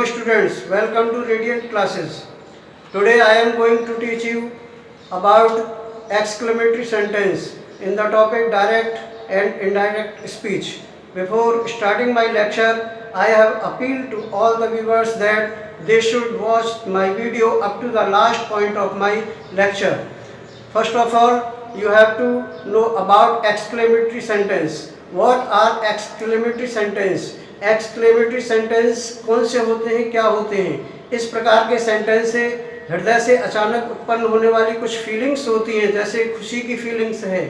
students, welcome to Radiant Classes. Today I am going to teach you about exclamatory sentence in the topic direct and indirect speech. Before starting my lecture, I have appealed to all the viewers that they should watch my video up to the last point of my lecture. First of all, you have to know about exclamatory sentence. What are exclamatory sentence? Exclamatory sentence कौन से होते हैं, क्या होते हैं? इस प्रकार के सेंटेंस से हृदय से अचानक उत्पन्न होने वाली कुछ फीलिंग्स होती हैं, जैसे खुशी की फीलिंग्स है,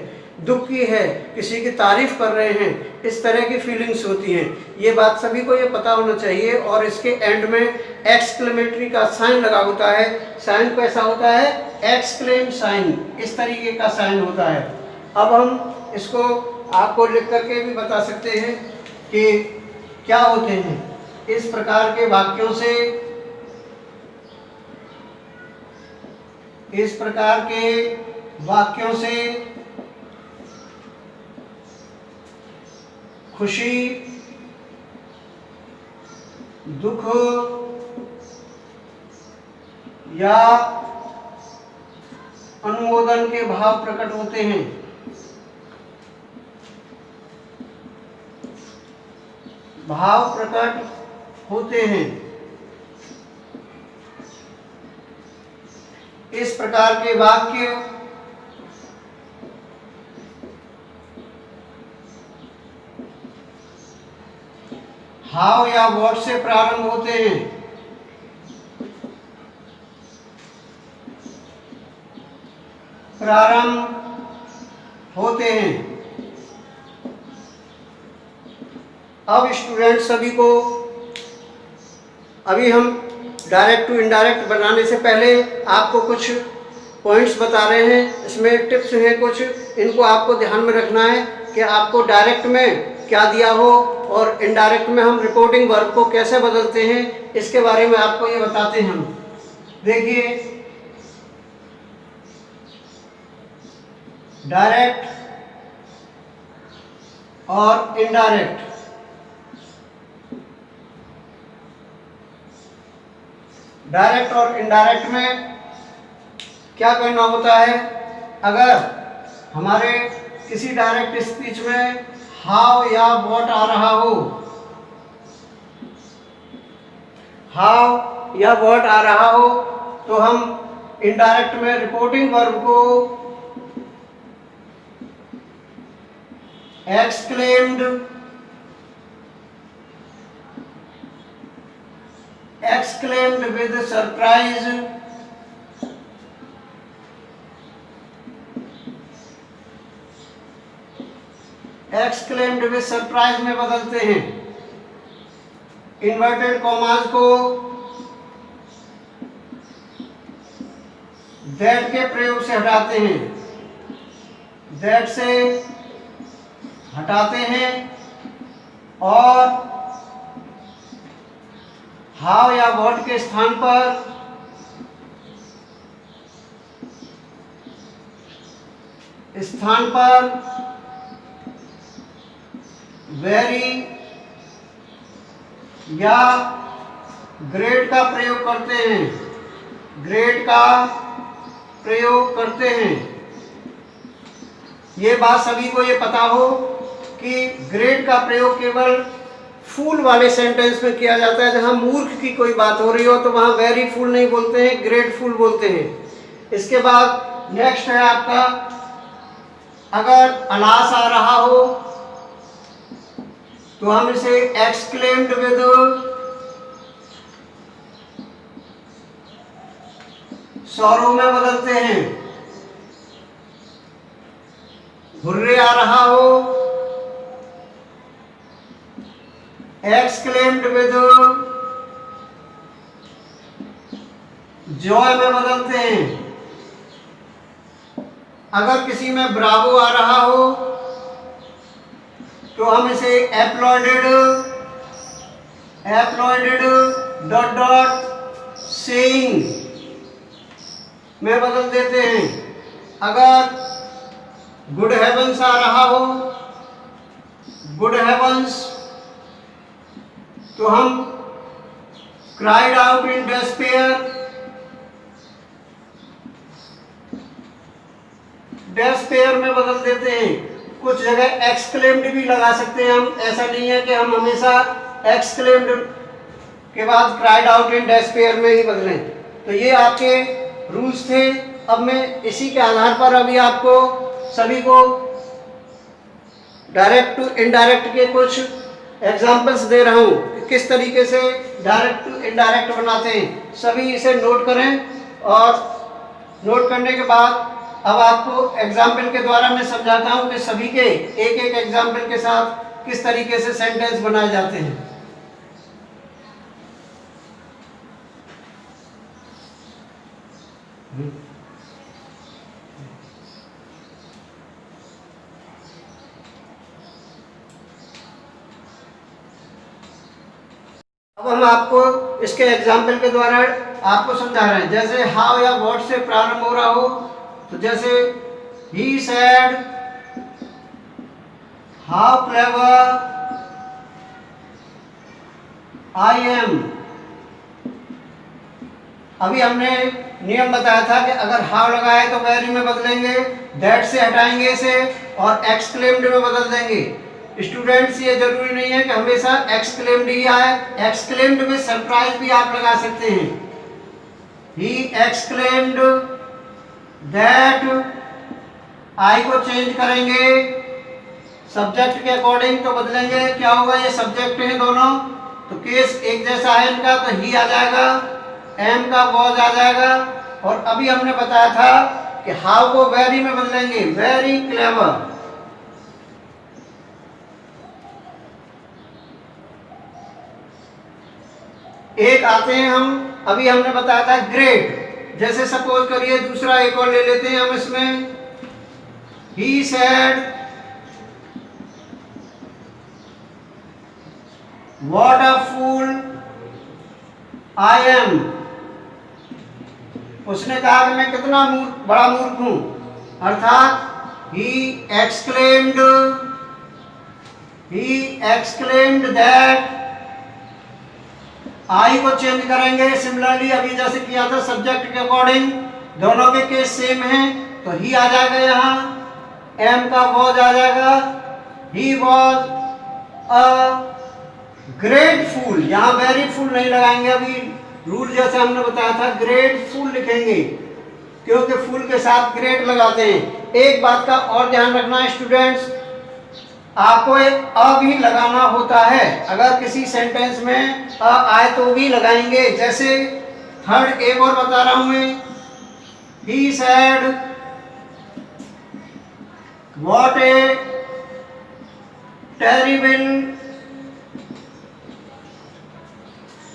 दुख की है, किसी की तारीफ कर रहे हैं, इस तरह की फीलिंग्स होती हैं। ये बात सभी को ये पता होना चाहिए। और इसके एंड में एक्सक्लेमेटरी का साइन लगा होता है। साइन कैसा होता है? एक्सक्लेम साइन, इस तरीके का साइन होता है। अब हम इसको आपको लिख करके भी बता सकते हैं कि क्या होते हैं। इस प्रकार के वाक्यों से, इस प्रकार के वाक्यों से खुशी, दुख या अनुमोदन के भाव प्रकट होते हैं। भाव प्रकट होते हैं। इस प्रकार के वाक्य हाउ या व्हाट से प्रारंभ होते हैं। प्रारंभ होते हैं। अब स्टूडेंट सभी को, अभी हम डायरेक्ट टू इनडायरेक्ट बनाने से पहले आपको कुछ पॉइंट्स बता रहे हैं। इसमें टिप्स हैं कुछ, इनको आपको ध्यान में रखना है कि आपको डायरेक्ट में क्या दिया हो और इनडायरेक्ट में हम रिपोर्टिंग वर्ब को कैसे बदलते हैं, इसके बारे में आपको ये बताते हैं हम। देखिए, डायरेक्ट और इनडायरेक्ट, डायरेक्ट और इनडायरेक्ट में क्या करना होता है? अगर हमारे किसी डायरेक्ट स्पीच में हाउ या व्हाट आ रहा हो, हाउ या व्हाट आ रहा हो, तो हम इनडायरेक्ट में रिपोर्टिंग वर्ब को exclaimed, exclaimed with surprise, exclaimed with surprise में बदलते हैं। इन्वर्टेड कॉमास को that के प्रयोग से हटाते हैं, that से हटाते हैं और हाउ या व्हाट के स्थान पर वेरी या ग्रेट का प्रयोग करते हैं। ग्रेट का प्रयोग करते हैं। ये बात सभी को ये पता हो कि ग्रेट का प्रयोग केवल फूल वाले सेंटेंस में किया जाता है। जहां मूर्ख की कोई बात हो रही हो तो वहां वेरी फूल नहीं बोलते हैं, ग्रेट फूल बोलते हैं। इसके बाद नेक्स्ट है आपका, अगर अलास आ रहा हो तो हम इसे एक्सक्लेम्ड विद सॉरो में बदलते हैं। हुर्रे आ रहा हो, exclaimed with joy में बदलते हैं। अगर किसी में ब्रावो आ रहा हो तो हम इसे applauded डॉट डॉट saying में बदल देते हैं। अगर गुड हेवंस आ रहा हो, गुड हेवंस, तो हम cried out in despair. despair में बदल देते हैं, कुछ जगह exclaimed भी लगा सकते हैं हम, ऐसा नहीं है कि हम हमेशा exclaimed के बाद cried out in despair में ही बदलें। तो ये आपके रूल्स थे। अब मैं इसी के आधार पर अभी आपको सभी को डायरेक्ट टू इनडायरेक्ट के कुछ एग्जाम्पल्स दे रहा हूँ कि किस तरीके से डायरेक्ट टू इनडायरेक्ट बनाते हैं। सभी इसे नोट करें और नोट करने के बाद अब आपको एग्जाम्पल के द्वारा मैं समझाता हूँ कि सभी के एक एक एग्जाम्पल के साथ किस तरीके से सेंटेंस बनाए जाते हैं। अब हम आपको इसके एग्जाम्पल के द्वारा आपको समझा रहे हैं। जैसे हाउ या व्हाट से प्रारंभ हो रहा हो, तो जैसे he said how clever I am. अभी हमने नियम बताया था कि अगर हाउ लगाए तो वेरी में बदलेंगे, दैट से हटाएंगे इसे और एक्सक्लेम्ड में बदल देंगे। स्टूडेंट्स, ये जरूरी नहीं है कि हमेशा एक्सक्लेम्ड ही आए, एक्सक्लेम्ड में सरप्राइज भी आप लगा सकते हैं। ही एक्सक्लेम्ड दैट, आई को चेंज करेंगे सब्जेक्ट के अकॉर्डिंग, तो बदलेंगे, क्या होगा, ये सब्जेक्ट है दोनों, तो केस एक जैसा है इनका, तो ही आ जाएगा, एम का वॉज आ जाएगा। और अभी हमने बताया था कि हाउ को वेरी में बदलेंगे, वेरी क्लेवर। एक आते हैं हम, अभी हमने बताया था ग्रेट। जैसे सपोज करिए दूसरा एक और ले लेते हैं हम इसमें, he said what a fool I am. उसने कहा कि मैं कितना बड़ा मूर्ख हूं, अर्थात ही एक्सक्लेम्ड दैट, आई को चेंज करेंगे सिमिलरली अभी जैसे किया था सब्जेक्ट के अकॉर्डिंग, दोनों के केस सेम है, तो ही आ जाएगा यहाँ, एम का वॉज आ जाएगा, ही वॉज अ ग्रेट फूल। यहाँ वेरी फूल नहीं लगाएंगे, अभी रूल जैसे हमने बताया था ग्रेट फूल लिखेंगे क्योंकि फूल के साथ ग्रेट लगाते हैं। एक बात का और ध्यान रखना है स्टूडेंट्स, आपको एक अ भी लगाना होता है। अगर किसी सेंटेंस में अ आए तो भी लगाएंगे। जैसे थर्ड एक और बता रहा हूं मैं, he said what a terrible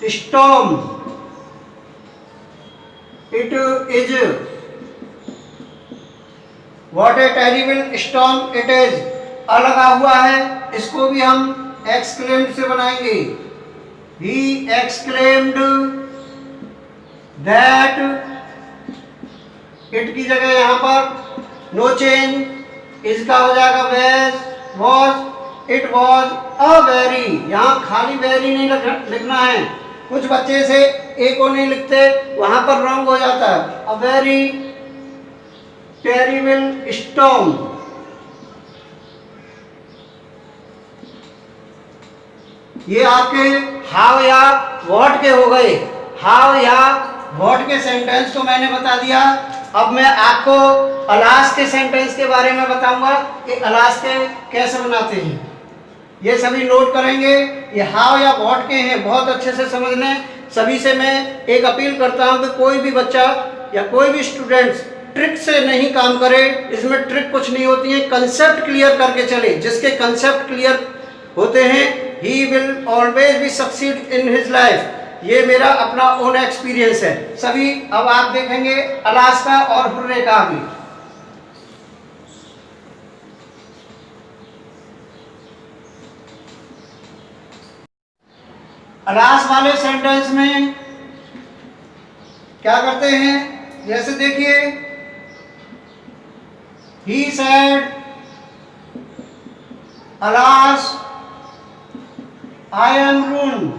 storm it is, what a terrible storm it is, अ लगा हुआ है, इसको भी हम एक्सक्लेम्ड से बनाएंगे। ही एक्सक्लेम्ड दैट, इट की जगह यहां पर नो चेंज, इसका हो जाएगा वेज was, it was a very. यहां खाली वेरी नहीं लिखना है, कुछ बच्चे से ए को नहीं लिखते, वहां पर रॉन्ग हो जाता है। अ वेरी टेरिबल स्टॉर्म, ये आपके हाउ या व्हाट के हो गए। हाउ या व्हाट के सेंटेंस तो मैंने बता दिया। अब मैं आपको अलास के सेंटेंस के बारे में बताऊंगा कि अलास के कैसे बनाते हैं। ये सभी नोट करेंगे, ये हाउ या व्हाट के हैं, बहुत अच्छे से समझ लें। सभी से मैं एक अपील करता हूं कि कोई भी बच्चा या कोई भी स्टूडेंट्स ट्रिक से नहीं काम करे। इसमें ट्रिक कुछ नहीं होती है, कंसेप्ट क्लियर करके चले। जिसके कंसेप्ट क्लियर होते हैं he will always be succeed in his life। ये मेरा अपना ओन एक्सपीरियंस है। सभी अब आप देखेंगे अलास्का और हुर्रे का भी। अलास वाले सेंटेंस में क्या करते हैं, जैसे देखिए he said alas I am ruined,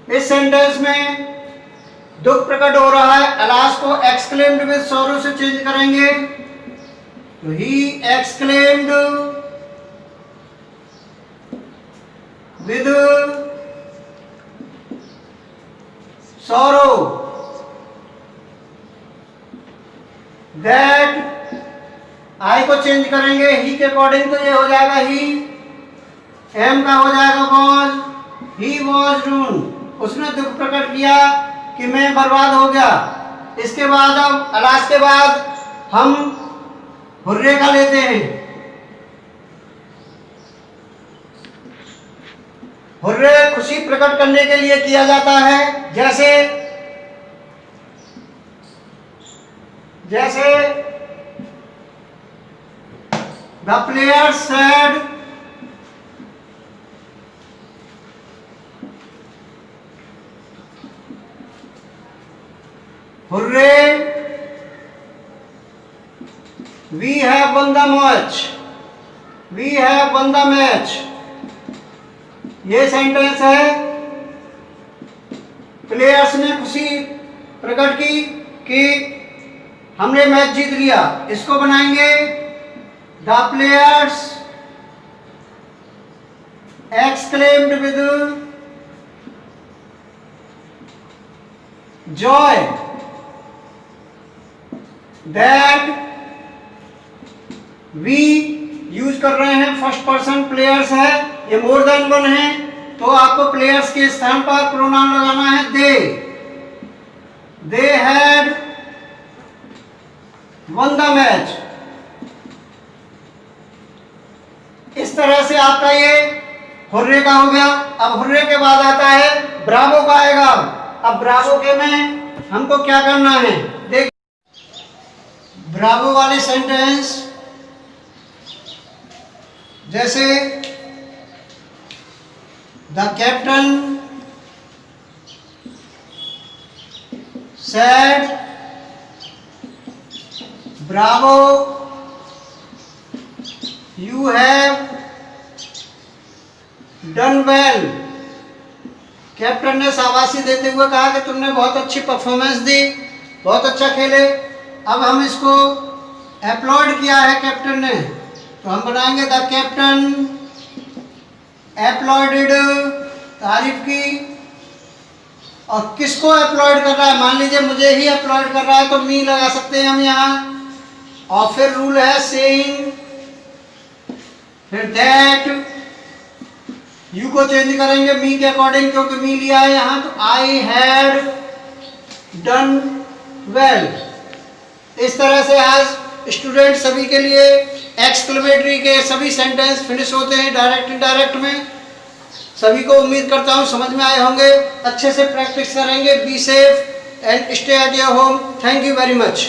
इस सेंटेंस में दुख प्रकट हो रहा है, अलास को एक्सक्लेम्ड विद सॉरो से चेंज करेंगे, तो ही exclaimed with sorrow that, I को चेंज करेंगे ही के अकॉर्डिंग, तो ये हो जाएगा ही, एम का हो जाएगा कॉज, ही वॉज रूइंड, उसने दुख प्रकट किया कि मैं बर्बाद हो गया। इसके बाद अब अलास के बाद हम हुर्रे का लेते हैं। हुर्रे खुशी प्रकट करने के लिए किया जाता है, जैसे the player said hurray we have won the match, we have won the match. ये सेंटेंस है, प्लेयर्स ने खुशी प्रकट की कि हमने मैच जीत लिया। इसको बनाएंगे the players exclaimed with joy that we use कर रहे हैं फर्स्ट पर्सन, प्लेयर्स है, ये मोर देन वन है, तो आपको प्लेयर्स के स्थान पर प्रोनाउन लगाना है they had one the match. इस तरह से आपका ये हुर्रे का हो गया। अब हुर्रे के बाद आता है ब्रावो का आएगा। अब ब्रावो के में हमको क्या करना है, देख ब्रावो वाले सेंटेंस, जैसे the captain said Bravo you have done well. Captain ने शाबाशी देते हुए कहा कि तुमने बहुत अच्छी परफॉर्मेंस दी, बहुत अच्छा खेले। अब हम इसको अपलॉड किया है कैप्टन ने, तो हम बनाएंगे द कैप्टन अपलॉडेड, तारीफ की। और किसको अपलॉड कर रहा है, मान लीजिए मुझे ही अपलॉड कर रहा है तो मी लगा सकते हैं हम यहाँ। और फिर रूल है सेइंग, फिर दैट, यू को चेंज करेंगे मी के अकॉर्डिंग, क्योंकि मी लिया है यहाँ, तो आई हैड डन वेल। इस तरह से आज स्टूडेंट सभी के लिए एक्सक्लेमेटरी के सभी सेंटेंस फिनिश होते हैं डायरेक्ट इनडायरेक्ट में। सभी को उम्मीद करता हूँ समझ में आए होंगे। अच्छे से प्रैक्टिस करेंगे। Be safe and stay at your home. Thank you very much.